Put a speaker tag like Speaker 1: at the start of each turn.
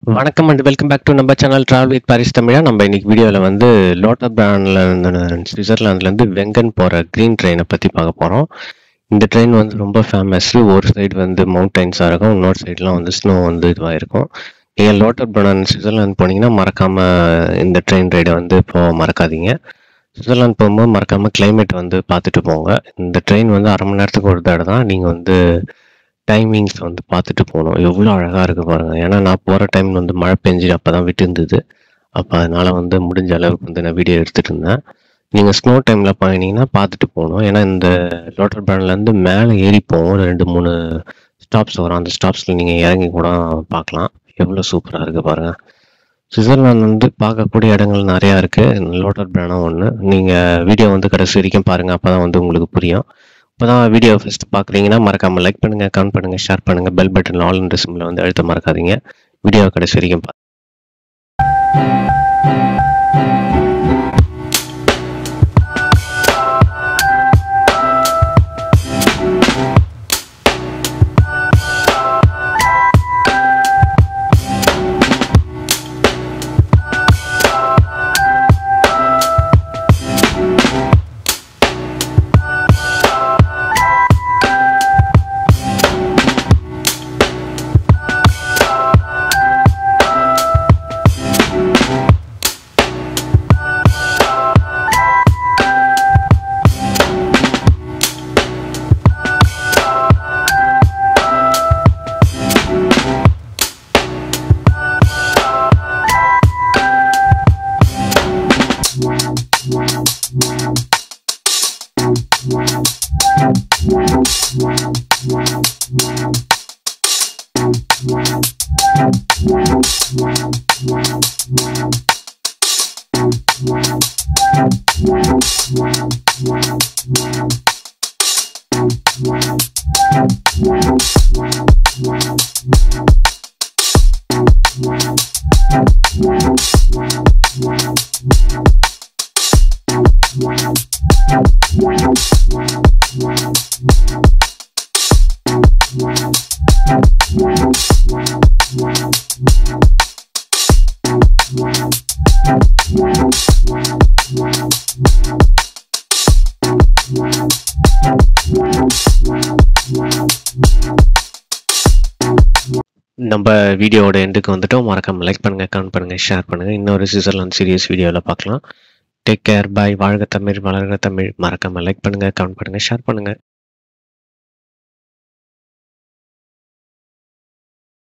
Speaker 1: வணக்கம் and welcome back to நம்ம channel travel with Paris தமிழா. நம்ம இன்னைக்கு வீடியோவில் வந்து லோட்டர் பிராண்டில் சுவிட்சர்லாந்துலேருந்து வெங்கன் போகிற க்ரீன் ட்ரெயினை பற்றி பார்க்க போகிறோம். இந்த ட்ரெயின் வந்து ரொம்ப ஃபேமஸ்ஸு. ஒரு சைடு வந்து மவுண்டன்ஸாக இருக்கும், இன்னொரு சைட்லாம் வந்து ஸ்னோ வந்து இதுவாக இருக்கும். நீங்கள் லோட்டர் பிராண்ட் சுவிட்சர்லாந்து போனீங்கன்னா மறக்காமல் இந்த ட்ரெயின் ரைடை வந்து மறக்காதீங்க. சுவிட்சர்லாந்து போகும்போது மறக்காமல் கிளைமேட் வந்து பார்த்துட்டு போங்க. இந்த ட்ரெயின் வந்து 1/2 மணி நேரத்துக்கு ஒரு தடவை தான் நீங்கள் வந்து டைமிங்ஸ் வந்து பார்த்துட்டு போகணும். எவ்வளோ அழகாக இருக்குது பாருங்கள். ஏன்னா நான் போகிற டைம் வந்து மழை பெஞ்சிட்டு அப்போ தான் விட்டு இருந்தது. அப்போ அதனால் வந்து முடிஞ்ச அளவுக்கு வந்து நான் வீடியோ எடுத்துகிட்டு இருந்தேன். நீங்கள் ஸ்னோ டைமில் போனீங்கன்னா பார்த்துட்டு போகணும். ஏன்னா இந்த லோட்டர் பிராண்ட்லேருந்து மேலே ஏறி போவோம். 2-3 ஸ்டாப்ஸ் வரும். அந்த ஸ்டாப்ஸில் நீங்கள் இறங்கி கூட பார்க்கலாம். எவ்வளோ சூப்பராக இருக்குது பாருங்கள். சுவிட்சர்லாந்து வந்து பார்க்கக்கூடிய இடங்கள் நிறையா இருக்குது. லோட்டர் பிராண்டும் ஒன்று. நீங்கள் வீடியோ வந்து கடைசி வரைக்கும் பாருங்கள், அப்போ தான் வந்து உங்களுக்கு புரியும். இப்போ தான் வீடியோ ஃபஸ்ட்டு பார்க்குறீங்கன்னா மறக்காமல் லைக் பண்ணுங்கள், கமெண்ட் பண்ணுங்கள், ஷேர் பண்ணுங்கள். பெல் பட்டன் ஆல் என்ற சிம்மில் வந்து அழுத்த மறக்காதீங்க. வீடியோ கடைசி வரைக்கும் நம்ம வீடியோவோட எண்டுக்கு வந்துட்டோம். மறக்காமல் லைக் பண்ணுங்கள், கமெண்ட் பண்ணுங்கள், ஷேர் பண்ணுங்கள். இன்னொரு சுவிட்சர்லாந்து சீரியஸ் வீடியோவில் பார்க்கலாம். டேக் கேர், பாய். வாழ்க தமிழ், வளர்க தமிழ். மறக்காமல் லைக் பண்ணுங்கள், கமெண்ட் பண்ணுங்கள், ஷேர் பண்ணுங்கள்.